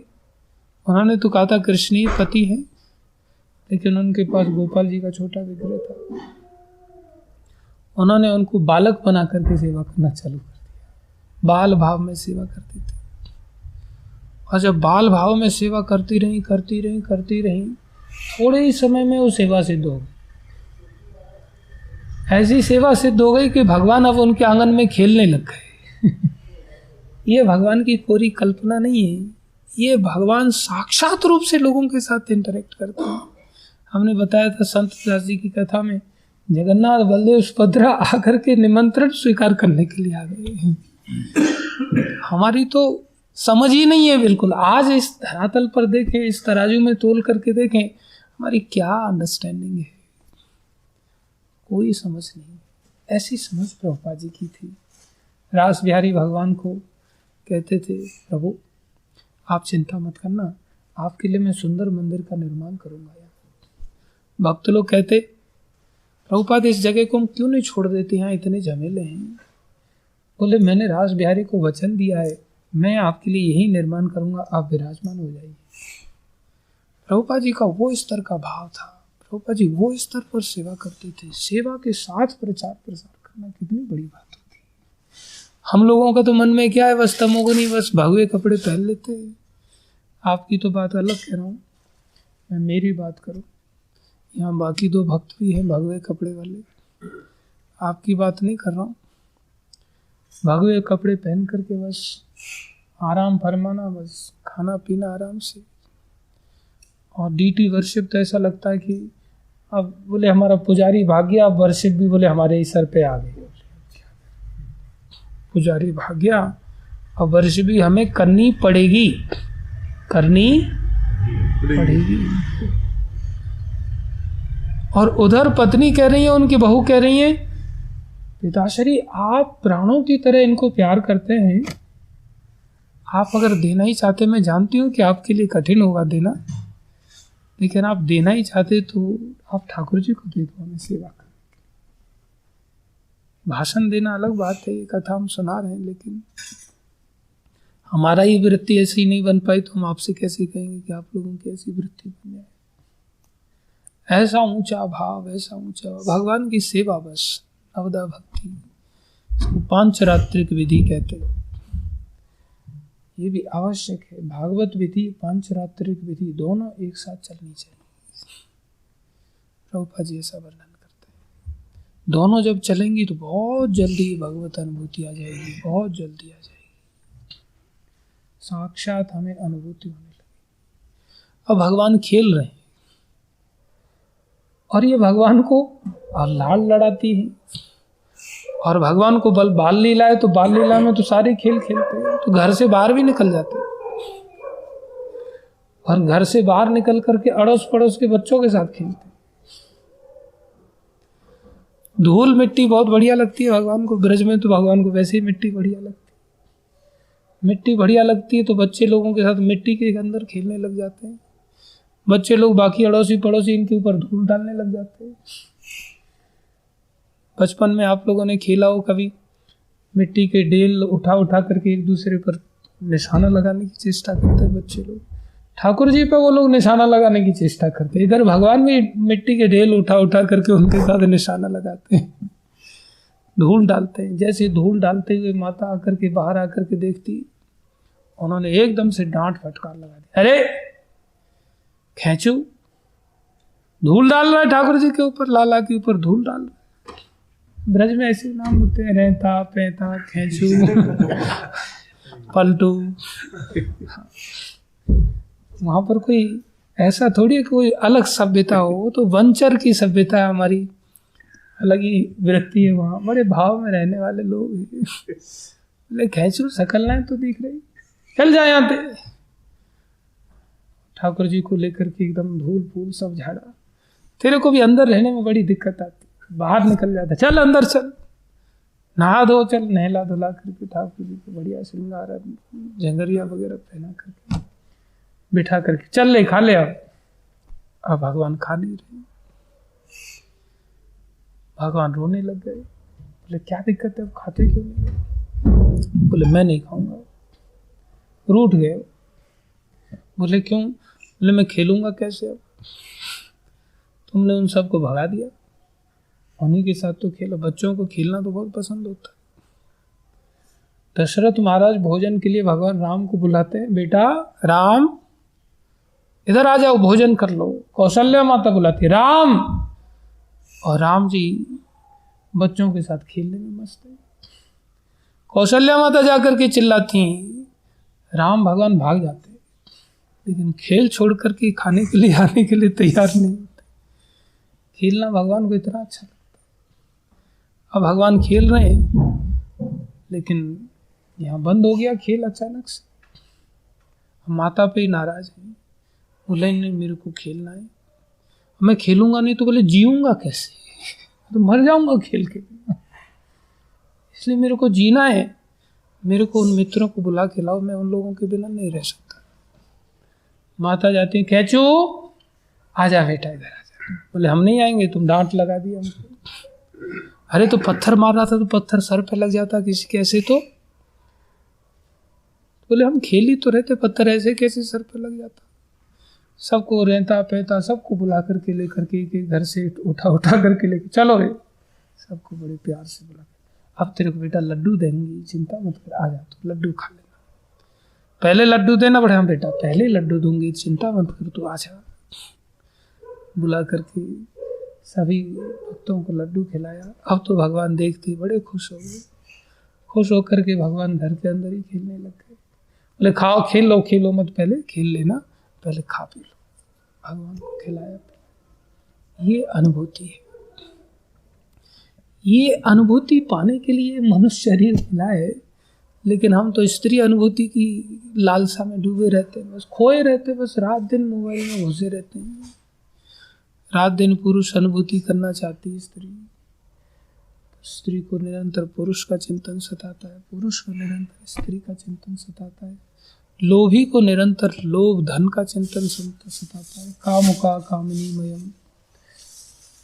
उन्होंने तो कहा था कृष्ण ही पति हैं, लेकिन उनके पास गोपाल जी का छोटा विग्रह था। उन्होंने उनको बालक बना करके सेवा करना चालू कर दिया। बाल भाव में सेवा करती थी, और जब बाल भाव में सेवा करती रही, थोड़े ही समय में वो सेवा सिद्ध हो गई। ऐसी सेवा सिद्ध हो गई कि भगवान अब उनके आंगन में खेलने लग गए। ये भगवान की कोरी कल्पना नहीं है, ये भगवान साक्षात रूप से लोगों के साथ इंटरेक्ट करते हैं। हमने बताया था संत दास जी की कथा में, जगन्नाथ बलदेव सुभद्रा आकर के निमंत्रण स्वीकार करने के लिए आ गए। हमारी तो समझ ही नहीं है बिल्कुल। आज इस धरातल पर देखें, इस तराजू में तोल करके देखें, हमारी क्या अंडरस्टैंडिंग है, कोई समझ नहीं। ऐसी समझ प्रभुपाद जी की थी। रास बिहारी भगवान को कहते थे, प्रभु आप चिंता मत करना, आपके लिए मैं सुंदर मंदिर का निर्माण करूंगा। भक्त लोग कहते, प्रभुपाद इस जगह को हम क्यों नहीं छोड़ देते, यहाँ इतने झमेले हैं, बोले मैंने रास बिहारी को वचन दिया है, मैं आपके लिए यही निर्माण करूंगा, आप विराजमान हो जाइए। प्रभुपाद जी का वो स्तर का भाव था। प्रभुपाद जी वो स्तर पर सेवा करते थे। सेवा के साथ प्रचार प्रसार करना कितनी बड़ी बात होती है। हम लोगों का तो मन में क्या है, बस तमोगुनी, बस भगवे कपड़े पहन लेते हैं। आपकी तो बात अलग कह रहा हूँ, मैं मेरी बात करूँ। यहाँ बाकी दो भक्त भी हैं भगवे कपड़े वाले, आपकी बात नहीं कर रहा हूँ। भगवे कपड़े पहन करके बस आराम फरमाना, बस खाना पीना आराम से, और डीटी वर्शिप तो ऐसा लगता है कि अब बोले हमारा पुजारी भाग गया, अब वर्शिप भी बोले हमारे ही सर पे आ गई। पुजारी भाग गया, अब वर्शिप भी हमें करनी पड़ेगी, करनी पड़ेगी। और उधर पत्नी कह रही है, उनकी बहू कह रही है, पिताश्री आप प्राणों की तरह इनको प्यार करते हैं, आप अगर देना ही चाहते, मैं जानती हूँ कि आपके लिए कठिन होगा देना, लेकिन आप देना ही चाहते तो आप ठाकुर जी को दे दो, हमें सेवा कर। भाषण देना अलग बात है, ये कथा हम सुना रहे हैं, लेकिन हमारा ही वृत्ति ऐसी नहीं बन पाई तो हम आपसे कैसे कहेंगे कि आप लोगों की ऐसी वृत्ति बन जाए। ऐसा ऊंचा भाव, ऐसा ऊंचा भाव, भगवान की सेवा, बस नवदा भक्ति, इसको पांचरात्रिक विधि कहते हैं। ये भी आवश्यक है। भागवत विधि, पांचरात्रिक विधि दोनों एक साथ चलनी चाहिए। प्रभुपाद जी ऐसा वर्णन करते हैं। दोनों जब चलेंगी तो बहुत जल्दी भगवत अनुभूति आ जाएगी, बहुत जल्दी आ जाएगी, साक्षात हमें अनुभूति होने लगी। अब भगवान खेल रहे हैं और ये भगवान को लाड़ लड़ाती है, और भगवान को बाल लीला है तो बाल लीला में तो सारे खेल खेलते हैं, तो घर से बाहर भी निकल जाते हैं, और घर से बाहर निकल करके अड़ोस पड़ोस के बच्चों के साथ खेलते हैं। धूल मिट्टी बहुत बढ़िया लगती है भगवान को, ब्रज में तो भगवान को वैसे ही मिट्टी बढ़िया लगती है। मिट्टी बढ़िया लगती है तो बच्चे लोगों के साथ मिट्टी के अंदर खेलने लग जाते हैं। बच्चे लोग बाकी अड़ोसी पड़ोसी इनके ऊपर धूल डालने लग जाते हैं। बचपन में आप लोगों ने खेला हो कभी, मिट्टी के ढेल उठा उठा करके एक दूसरे पर निशाना लगाने की चेष्टा करते हैं बच्चे लोग। ठाकुर जी पे वो लोग निशाना लगाने की चेष्टा करते हैं, इधर भगवान भी मिट्टी के ढेल उठा उठा करके उनके साथ निशाना लगाते हैं, धूल डालते हैं। जैसे धूल डालते हुए माता आकर के बाहर आकर के देखती, उन्होंने एकदम से डांट फटकार लगा दी, अरे खेचू, धूल डाल रहा है ठाकुर जी के ऊपर, लाला के ऊपर धूल डाल रहा है। ब्रज में ऐसे नाम होते हैं, रहता, पैता, खेचू, पलटू। वहां पर कोई ऐसा थोड़ी कोई अलग सभ्यता हो, तो वंचर की सभ्यता है हमारी, अलग ही वृत्ति है। वहां बड़े भाव में रहने वाले लोग, बोले खेचू सकलना तो दिख रही, चल जाए यहाँ पे। ठाकुर जी को लेकर के एकदम धूल फूल सब झाड़ा, तेरे को भी अंदर रहने में बड़ी दिक्कत आती, बाहर निकल जाता, चल अंदर चल, नहा धो, चल नहला धुला करके ठाकुर जी को बढ़िया श्रृंगार झंगरिया वगैरह पहना करके बिठा करके चल ले, खा ले। अब भगवान खा नहीं रहे, भगवान रोने लग गए। बोले क्या दिक्कत है, अब खाते क्यों नहीं? बोले मैं नहीं खाऊंगा। रूठ गए। बोले क्यों? बोले मैं खेलूंगा कैसे, अब तुमने उन सबको भगा दिया, उन्हीं के साथ तो खेलो। बच्चों को खेलना तो बहुत पसंद होता है। दशरथ महाराज भोजन के लिए भगवान राम को बुलाते हैं, बेटा राम इधर आ जाओ, भोजन कर लो। कौशल्या माता बुलाती है, राम, और राम जी बच्चों के साथ खेलने में मस्त है। कौशल्या माता जाकर के चिल्लाती हैं, राम भगवान भाग जाते हैं, लेकिन खेल छोड़ करके खाने के लिए आने के लिए तैयार नहीं होते। खेलना भगवान को इतना अच्छा लगता है। अब भगवान खेल रहे हैं, लेकिन यहाँ बंद हो गया खेल अचानक से। माता पे ही नाराज है, बोले नहीं मेरे को खेलना है, मैं खेलूंगा नहीं तो बोले जीऊंगा कैसे, तो मर जाऊंगा खेल के, इसलिए मेरे को जीना है, मेरे को उन मित्रों को बुला के लाओ, मैं उन लोगों के बिना नहीं रह सकता। माता जाती है, कैचू आ जा बेटा इधर आ जा। बोले हम नहीं आएंगे, तुम डांट लगा दिया हमको। अरे तो पत्थर मार रहा था तो पत्थर सर पे लग जाता किसी के, ऐसे तो बोले हम खेल ही तो रहते, पत्थर ऐसे कैसे सर पे लग जाता। सबको रहता पहता सबको बुला करके लेकर के घर से उठा करके लेके चलो रे, सबको बड़े प्यार से बुला, अब तेरे को बेटा लड्डू देंगी, चिंता मत कर, आ जा तू लड्डू खा लेना, पहले लड्डू देना बड़े, हम बेटा पहले लड्डू दूंगी, चिंता मत कर तू आ जा। बुला करके सभी भक्तों को लड्डू खिलाया। अब तो भगवान देखते बड़े खुश हो गए, खुश होकर के भगवान घर के अंदर ही खेलने लग गए। बोले खाओ खेल लो, खेलो मत, पहले खेल लेना, पहले खा पी लो। भगवान को खिलाया। ये अनुभूति है। ये अनुभूति पाने के लिए मनुष्य शरीर मिला है, लेकिन हम तो स्त्री अनुभूति की लालसा में डूबे रहते हैं, बस खोए रहते हैं, बस रात दिन मोबाइल में घुसे रहते हैं। रात दिन पुरुष अनुभूति करना चाहती है स्त्री, स्त्री को निरंतर पुरुष का चिंतन सताता है, पुरुष को निरंतर स्त्री का चिंतन सताता है, लोभी को निरंतर लोभ धन का चिंतन सताता है। कामुका कामिनीमयम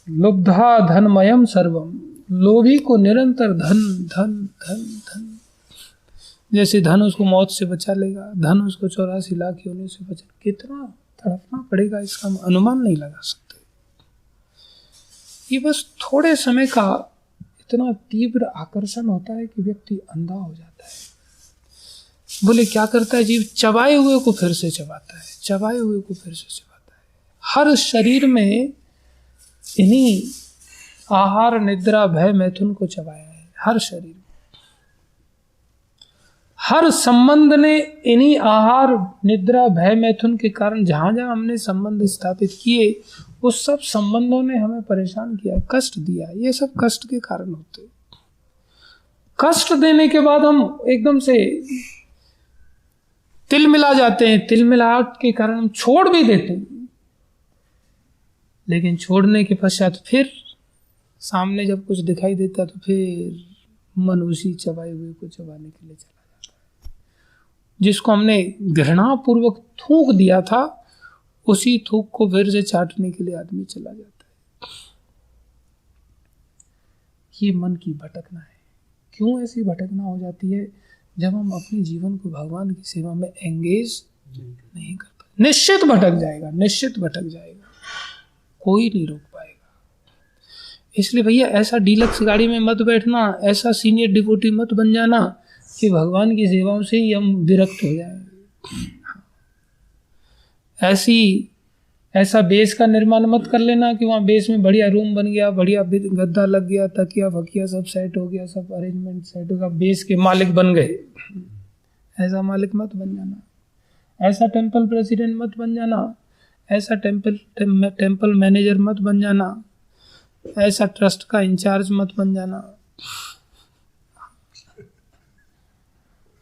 लुब्धा धनमयम सर्वम, लोभी को निरंतर धन धन धन धन, जैसे धन उसको मौत से बचा लेगा, धन उसको 84 लाख होने से बचा, कितना तड़पना पड़ेगा इसका हम अनुमान नहीं लगा सकते। ये बस थोड़े समय का इतना तीव्र आकर्षण होता है कि व्यक्ति अंधा हो जाता है। बोले क्या करता है जीव, चबाए हुए को फिर से चबाता है, चबाए हुए को फिर से चबाता है। हर शरीर में इन्हीं आहार निद्रा भय मैथुन को चबाया है, हर शरीर में, हर संबंध ने इन्हीं आहार निद्रा भय मैथुन के कारण जहां जहां हमने संबंध स्थापित किए, उस सब संबंधों ने हमें परेशान किया, कष्ट दिया। ये सब कष्ट के कारण होते। कष्ट देने के बाद हम एकदम से तिल मिला जाते हैं, तिल मिलाहट के कारण हम छोड़ भी देते हैं, लेकिन छोड़ने के पश्चात फिर सामने जब कुछ दिखाई देता तो फिर मन उसी चबाए हुए को चबाने के लिए चला जाता है। जिसको हमने घृणा पूर्वक थूक दिया था, उसी थूक को फिर से चाटने के लिए आदमी चला जाता है। ये मन की भटकना है। क्यों ऐसी भटकना हो जाती है? जब हम अपने जीवन को भगवान की सेवा में एंगेज नहीं कर पाते। निश्चित भटक जाएगा, निश्चित भटक जाएगा, कोई नहीं रोक पाएगा। इसलिए भैया ऐसा डीलक्स गाड़ी में मत बैठना, ऐसा सीनियर डिवोटी मत बन जाना कि भगवान की सेवाओं से ही हम विरक्त हो जाएंगे। ऐसा बेस का निर्माण मत कर लेना कि वहाँ बेस में बढ़िया रूम बन गया, बढ़िया गद्दा लग गया, तकिया फकिया सब सेट हो गया, सब अरेंजमेंट सेट हो गया, बेस के मालिक बन गए। ऐसा मालिक मत बन जाना, ऐसा टेम्पल प्रेसिडेंट मत बन जाना, ऐसा टेम्पल मैनेजर मत बन जाना, ऐसा ट्रस्ट का इंचार्ज मत बन जाना।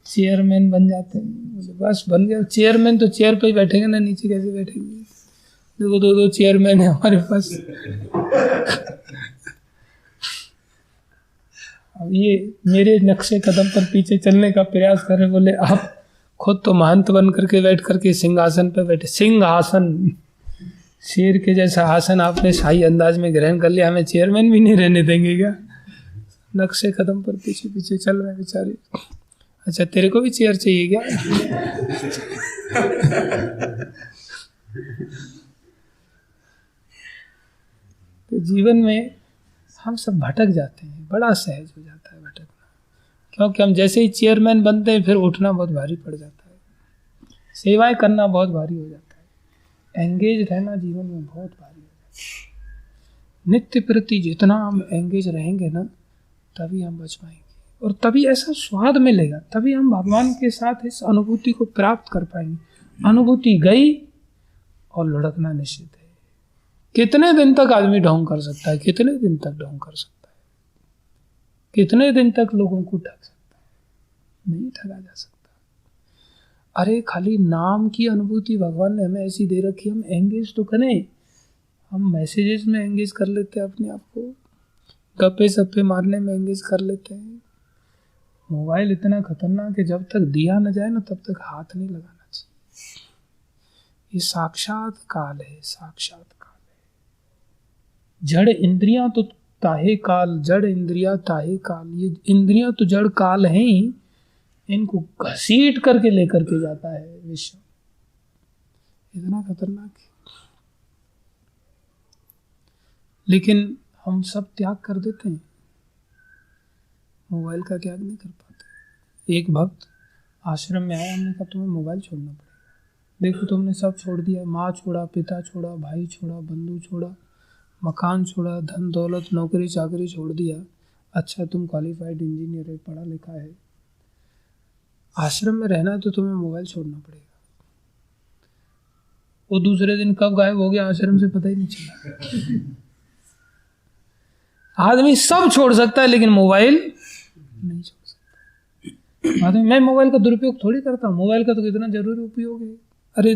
चेयरमैन बन जाते हैं, बस बन गया चेयरमैन, तो चेयर पे ही बैठेंगे ना, नीचे कैसे बैठेंगे? देखो दो चेयरमैन है हमारे पास। अब ये मेरे नक्शे कदम पर पीछे चलने का प्रयास कर रहे, बोले आप खुद तो महंत बन करके बैठ करके सिंहासन पे बैठे, सिंहासन, शेर के जैसा आसन आपने शाही अंदाज में ग्रहण कर लिया, हमें चेयरमैन भी नहीं रहने देंगे क्या? नक्शे कदम पर पीछे पीछे चल रहे बेचारे। अच्छा तेरे को भी चेयर चाहिए क्या? तो जीवन में हम सब भटक जाते हैं, बड़ा सहज हो जाता है भटकना, क्योंकि हम जैसे ही चेयरमैन बनते हैं फिर उठना बहुत भारी पड़ जाता है, सेवाएं करना बहुत भारी हो जाता है, एंगेज रहना जीवन में बहुत भारी हो जाता है। नित्य प्रति जितना हम एंगेज रहेंगे ना, तभी हम बच पाएंगे, और तभी ऐसा स्वाद मिलेगा, तभी हम भगवान के साथ इस अनुभूति को प्राप्त कर पाएंगे। अनुभूति गई और लुढ़कना निश्चित है। कितने दिन तक आदमी ढोंग कर सकता है? कितने दिन तक ढोंग कर सकता है? कितने दिन तक लोगों को ठग सकता है? नहीं ठगा जा सकता। अरे खाली नाम की अनुभूति भगवान ने हमें ऐसी दे रखी, हम एंगेज तो करें। हम मैसेजेस में एंगेज कर लेते हैं अपने आप को, गप्पे सप्पे मारने में एंगेज कर लेते हैं। मोबाइल इतना खतरनाक है, जब तक दिया न जाए ना तब तक हाथ नहीं लगाना चाहिए। ये साक्षात काल है, साक्षात काल है। जड़ इंद्रियां तो ताहे काल, जड़ इंद्रिया ताहे काल। ये इंद्रियां तो जड़ काल हैं ही, इनको घसीट करके लेकर के जाता है विश्व। इतना खतरनाक है। लेकिन हम सब त्याग कर देते हैं, मोबाइल का त्याग नहीं कर पाते। एक भक्त आश्रम में आया, हमने कहा तुम्हें मोबाइल छोड़ना पड़ेगा। देखो तुमने सब छोड़ दिया, माँ छोड़ा, पिता छोड़ा, भाई छोड़ा, बंधु छोड़ा, मकान छोड़ा, धन दौलत, नौकरी चाकरी छोड़ दिया। अच्छा तुम क्वालिफाइड इंजीनियर है, पढ़ा लिखा है, आश्रम में रहना है तो तुम्हें मोबाइल छोड़ना पड़ेगा। वो दूसरे दिन कब गायब हो गया आश्रम से पता ही नहीं चला। आदमी सब छोड़ सकता है लेकिन मोबाइल नहीं छोड़ सकता। आदमी, मैं मोबाइल का दुरुपयोग थोड़ी करता हूँ, मोबाइल का तो कितना जरूरी उपयोग है। अरे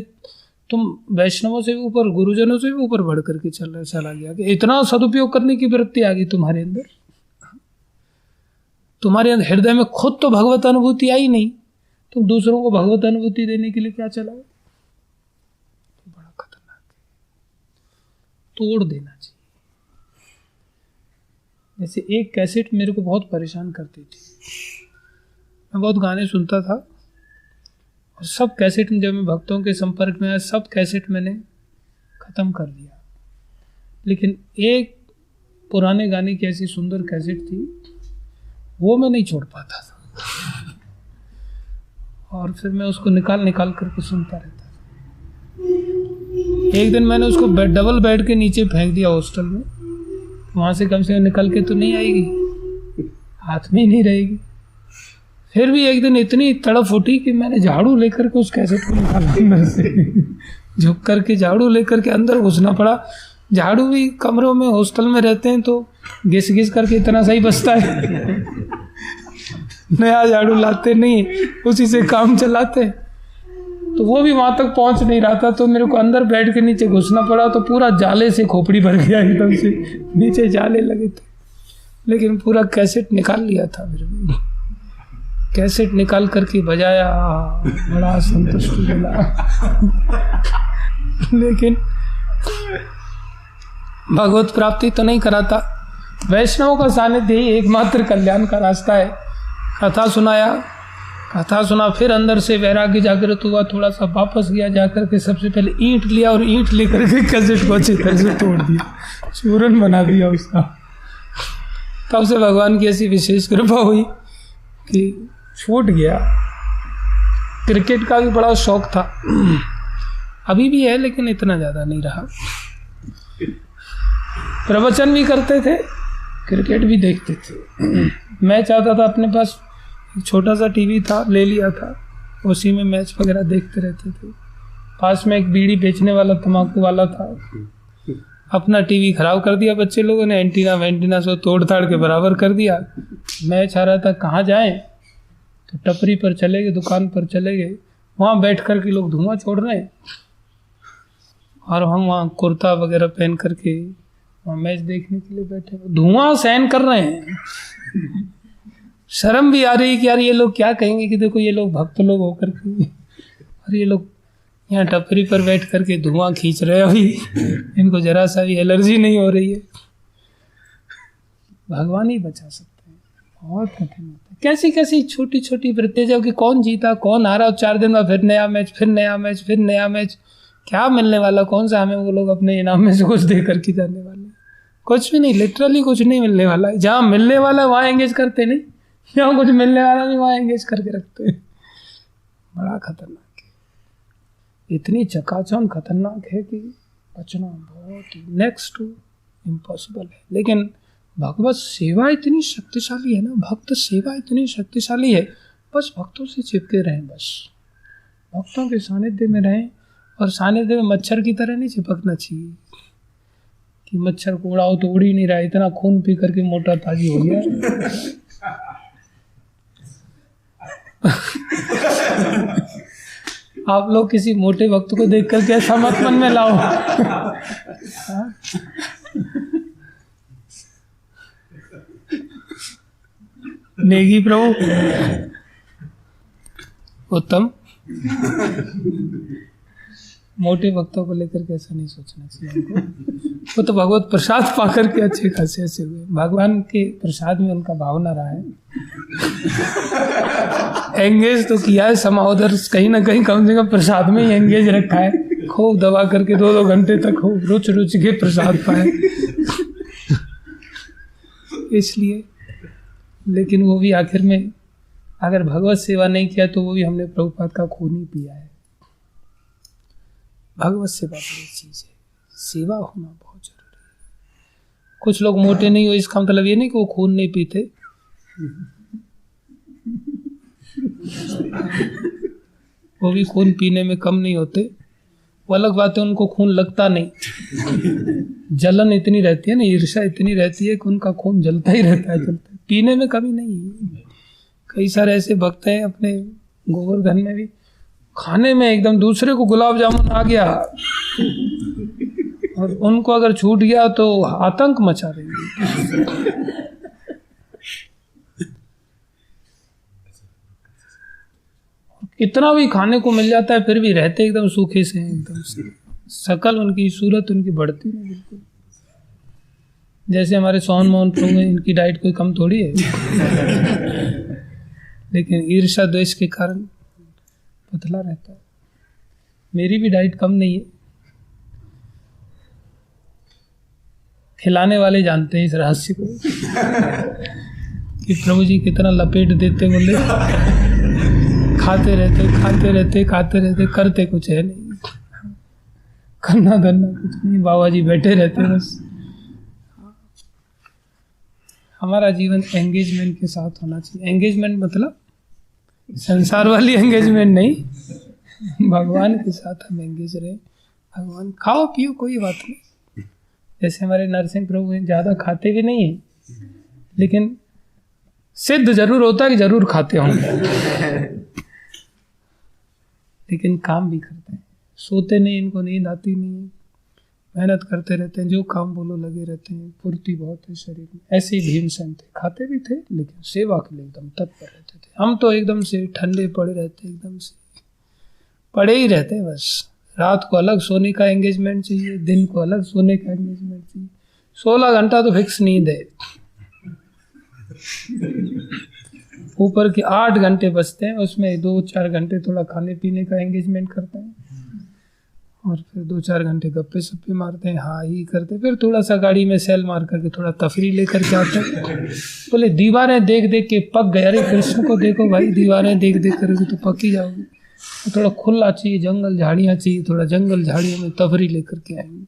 तुम वैष्णवों से भी ऊपर, गुरुजनों से भी ऊपर बढ़ करके चला गया कि इतना सदुपयोग करने की वृत्ति आ गई तुम्हारे अंदर। तुम्हारे अंदर हृदय में खुद तो भगवत अनुभूति आई नहीं, तुम दूसरों को भगवत अनुभूति देने के लिए क्या चलाओ। बड़ा खतरनाक है, तोड़ देना चाहिए। जैसे एक कैसेट मेरे को बहुत परेशान करती थी, मैं बहुत गाने सुनता था और सब कैसेट में, जब मैं भक्तों के संपर्क में आया, सब कैसेट मैंने ख़त्म कर दिया। लेकिन एक पुराने गाने की ऐसी सुंदर कैसेट थी, वो मैं नहीं छोड़ पाता था और फिर मैं उसको निकाल करके सुनता रहता था। एक दिन मैंने उसको डबल बेड के नीचे फेंक दिया हॉस्टल में, वहाँ से कम निकल के तो नहीं आएगी, हाथ में ही नहीं रहेगी। फिर भी एक दिन इतनी तड़प उठी कि मैंने झाड़ू लेकर के उस कैसेट को निकाला अंदर से। झुक करके झाड़ू लेकर के अंदर घुसना पड़ा। झाड़ू भी कमरों में हॉस्टल में रहते हैं तो घिस घिस करके इतना सही बचता है। नया झाड़ू लाते नहीं, उसी से काम चलाते, तो वो भी वहां तक पहुंच नहीं रहा था। तो मेरे को अंदर बेड के नीचे घुसना पड़ा, तो पूरा जाले से खोपड़ी भर गया एकदम से, नीचे जाले लगे थे। लेकिन पूरा कैसेट निकाल लिया था। मेरे कैसेट निकाल करके बजाया, बड़ा संतुष्टि मिला। लेकिन भगवत प्राप्ति तो नहीं कराता। वैष्णवों का सानिध्य ही एकमात्र कल्याण का रास्ता है। कथा सुनाया, कथा सुना, फिर अंदर से वैराग्य जागृत हुआ, थोड़ा सा वापस गया, जाकर के सबसे पहले ईंट लिया और ईंट लेकर के कैसेट को अच्छी तरह से तोड़ दिया, चूरन बना दिया उसका। तब से भगवान की ऐसी विशेष कृपा हुई कि छूट गया। क्रिकेट का भी बड़ा शौक था, अभी भी है लेकिन इतना ज़्यादा नहीं रहा। प्रवचन भी करते थे, क्रिकेट भी देखते थे। मैं चाहता था, अपने पास छोटा सा टीवी था, ले लिया था, उसी में मैच वगैरह देखते रहते थे। पास में एक बीड़ी बेचने वाला, तम्बाकू वाला था, अपना टीवी खराब कर दिया बच्चे लोगों ने, एंटीना से तोड़ ताड़ के बराबर कर दिया। मैच आ रहा था, कहाँ जाएं, तो टपरी पर चले गए, दुकान पर चले गए, वहाँ बैठ कर के लोग धुआं छोड़ रहे हैं और हम वहाँ कुर्ता वगैरह पहन करके वहाँ मैच देखने के लिए बैठे, धुआं सहन कर रहे हैं। शर्म भी आ रही है कि यार ये लोग क्या कहेंगे कि देखो ये लोग भक्त लोग होकर के, और ये लोग यहाँ टपरी पर बैठ करके धुआं खींच रहे हैं, अभी इनको जरा सा भी एलर्जी नहीं हो रही है। भगवान ही बचा सकते हैं, बहुत कठिन होता है। कैसी कैसी छोटी छोटी वृत्ति, जबकि कौन जीता कौन हारा, 4 दिन बाद फिर नया मैच, फिर नया मैच, फिर नया मैच। क्या मिलने वाला, कौन सा हमें वो लोग अपने इनाम में से कुछ दे करके जाने वाले, कुछ भी नहीं, लिटरली कुछ नहीं मिलने वाला है। जहाँ मिलने वाला है वहाँ एंगेज करते नहीं, जहाँ कुछ मिलने वाला नहीं वहाँ एंगेज करके रखते हैं। बड़ा खतरनाक है, इतनी चकाचौंध खतरनाक है कि बचना बहुत नेक्स्ट टू इम्पॉसिबल है। लेकिन भगवत सेवा इतनी शक्तिशाली है ना, भक्त सेवा इतनी शक्तिशाली है, बस भक्तों से चिपके रहें, बस भक्तों के सानिध्य में रहें। और सानिध्य में मच्छर की तरह नहीं चिपकना चाहिए कि मच्छर को उड़ाओ तो उड़ ही नहीं रहा, इतना खून पी करके मोटा ताजी हो गया। आप लोग किसी मोटे भक्त को देख करके ऐसा मत मन में लाओ। नेगी प्रभु उत्तम। मोटे भक्तों को लेकर के ऐसा नहीं सोचना चाहिए हमको। वो तो भगवत प्रसाद पाकर के अच्छे खासे ऐसे हुए, भगवान के प्रसाद में उनका भावना रहा है। एंगेज तो किया है समाउदर, कहीं ना कहीं कम से कम प्रसाद में ही एंगेज रखा है, खूब दबा करके 2-2 घंटे तक खूब रुच रुच के प्रसाद पाए। इसलिए लेकिन वो भी आखिर में अगर भगवत सेवा नहीं किया तो वो भी हमने प्रभुपाद का खून ही पिया है। भगवत सेवा बड़ी चीज है, सेवा होना बहुत जरूरी है। कुछ लोग मोटे नहीं हो इसका मतलब ये नहीं कि वो खून नहीं पीते, वो भी खून पीने में कम नहीं होते। वो अलग बात है उनको खून लगता नहीं, जलन इतनी रहती है ना, ईर्ष्या इतनी रहती है कि उनका खून जलता ही रहता है, जलता है। पीने में कमी नहीं है। कई सारे ऐसे भक्त हैं अपने गोवर्धन में भी, खाने में एकदम दूसरे को गुलाब जामुन आ गया और उनको अगर छूट गया तो आतंक मचा देंगे। इतना भी खाने को मिल जाता है फिर भी रहते एकदम सूखे से हैं, एकदम से शकल उनकी, सूरत उनकी बढ़ती नहीं बिल्कुल। जैसे हमारे सोहन मोहन प्रभु हैं, इनकी डाइट कोई कम थोड़ी है, लेकिन ईर्ष्या द्वेष के कारण पतला रहता है। मेरी भी डाइट कम नहीं है, खिलाने वाले जानते हैं इस रहस्य को कि प्रभु जी कितना लपेट देते, बोले खाते रहते करते कुछ है नहीं, करना धरना कुछ नहीं, बाबा जी बैठे रहते बस। हमारा जीवन एंगेजमेंट के साथ होना चाहिए। एंगेजमेंट मतलब संसार वाली एंगेजमेंट नहीं, भगवान के साथ हम एंगेज रहे। भगवान खाओ पियो कोई बात नहीं। जैसे हमारे नरसिंह प्रभु हैं, ज़्यादा खाते भी नहीं हैं, लेकिन सिद्ध जरूर होता है कि जरूर खाते होंगे, लेकिन काम भी करते हैं, सोते नहीं, इनको नींद आती नहीं, मेहनत करते रहते हैं, जो काम बोलो लगे रहते हैं, फुर्ती बहुत है शरीर में। ऐसे ही भीमसेन थे, खाते भी थे लेकिन सेवा के लिए एकदम तत्पर रहते थे। हम तो एकदम से ठंडे पड़े रहते, एकदम से पड़े ही रहते बस। रात को अलग सोने का एंगेजमेंट चाहिए, दिन को अलग सोने का एंगेजमेंट चाहिए। 16 घंटा तो फिक्स नींद है, ऊपर के 8 घंटे बचते हैं, उसमें 2-4 घंटे थोड़ा खाने पीने का एंगेजमेंट करते हैं, और फिर 2-4 घंटे गप्पे सप्पे मारते हैं, हाँ ही करते, फिर थोड़ा सा गाड़ी में सेल मार करके थोड़ा तफरी लेकर के आते हैं। बोले दीवारें देख देख के पक गए। अरे कृष्ण को देखो भाई, दीवारें देख देख करोगे तो पक ही जाओगे। तो थोड़ा खुला चाहिए, जंगल झाड़ियाँ चाहिए, थोड़ा जंगल झाड़ियों में तफरी लेकर के आएंगे।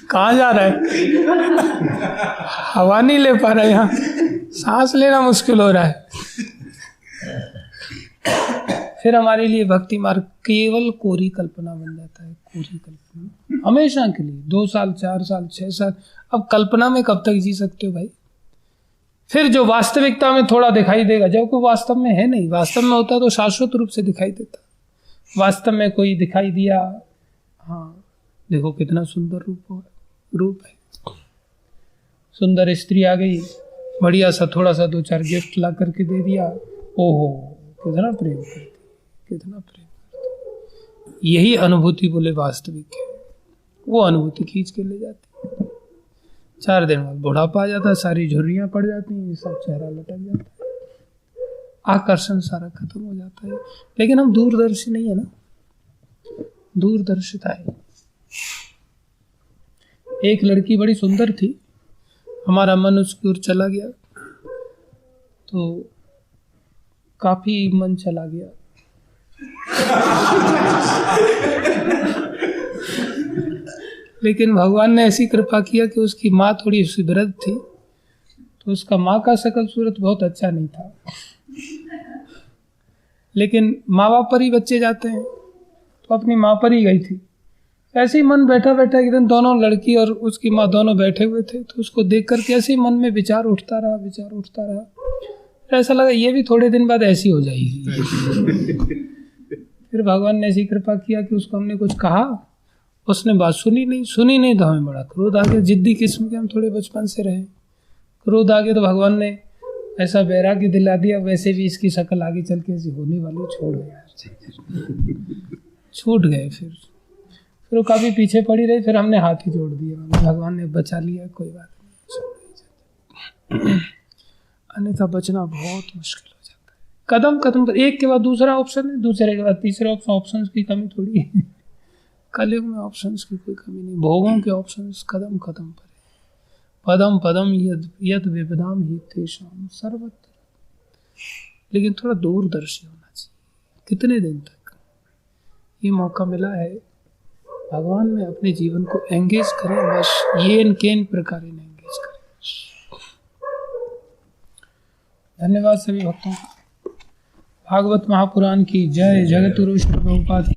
कहाँ जा रहा है? हवा नहीं ले पा रहा है, यहाँ सांस लेना मुश्किल हो रहा है। फिर हमारे लिए भक्ति मार्ग केवल कोरी कल्पना बन जाता है, कोरी कल्पना हमेशा के लिए। 2 साल 4 साल 6 साल, अब कल्पना में कब तक जी सकते हो भाई? फिर जो वास्तविकता में थोड़ा दिखाई देगा, जब कोई वास्तव में है नहीं, वास्तव में होता तो शाश्वत रूप से दिखाई देता। वास्तव में कोई दिखाई दिया, हाँ देखो कितना सुंदर रूप है, सुंदर स्त्री आ गई, बढ़िया सा थोड़ा सा 2-4 गिफ्ट ला करके दे दिया, ओहो कितना प्रेम करती, कितना प्रेम करती। यही अनुभूति बोले वास्तविक है। वो अनुभूति खींच के ले जाती है। 4 दिन बाद बुढ़ापा आ जाता है, सारी झुर्रियाँ पड़ जाती हैं, सब चेहरा लटक जाता है, आकर्षण सारा खत्म हो जाता है। लेकिन हम दूरदर्शी नहीं है ना, दूरदर्शिता है। एक लड़की बड़ी सुंदर थी, हमारा मन उसकी ओर चला गया तो काफी मन चला गया। लेकिन भगवान ने ऐसी कृपा किया कि उसकी माँ थोड़ी सी वृद्ध थी, तो उसका माँ का शकल सूरत बहुत अच्छा नहीं था। लेकिन माँ बाप पर ही बच्चे जाते हैं, तो अपनी माँ पर ही गई थी। ऐसे ही मन बैठा बैठा एकदम, दोनों लड़की और उसकी माँ दोनों बैठे हुए थे, तो उसको देख कर के ऐसे ही मन में विचार उठता रहा। ऐसा लगा ये भी थोड़े दिन बाद ऐसी हो जाएगी। फिर भगवान ने ऐसी कृपा किया कि उसको हमने कुछ कहा, उसने बात सुनी नहीं, तो हमें बड़ा क्रोध आ गया। जिद्दी किस्म के हम थोड़े बचपन से रहे, क्रोध आ गया तो भगवान ने ऐसा वैराग्य दिला दिया, वैसे भी इसकी शक्ल आगे चल के ऐसी होने वाली, छोड़ गया, छूट गए। फिर वो काफी पीछे पड़ी रही, फिर हमने हाथ ही जोड़ दिया, भगवान ने बचा लिया, कोई बात नहीं। अन्यथा बचना बहुत मुश्किल हो जाता है। कदम कदम पर एक के बाद दूसरा ऑप्शन है, दूसरे के बाद तीसरे ऑप्शन। ऑप्शंस की कमी थोड़ी है कलयुग में, ऑप्शंस की कोई कमी नहीं, भोगों के ऑप्शंस कदम कदम पर है। पदम पदम यद विपदाम ही तेषाम सर्वत्र। लेकिन थोड़ा दूरदर्शी होना चाहिए। कितने दिन तक ये मौका मिला है, भगवान में अपने जीवन को एंगेज करें, बस येन केन प्रकार एंगेज करें। धन्यवाद सभी भक्तों। भागवत महापुराण की जय। जगत गुरु श्री प्रभुपाद।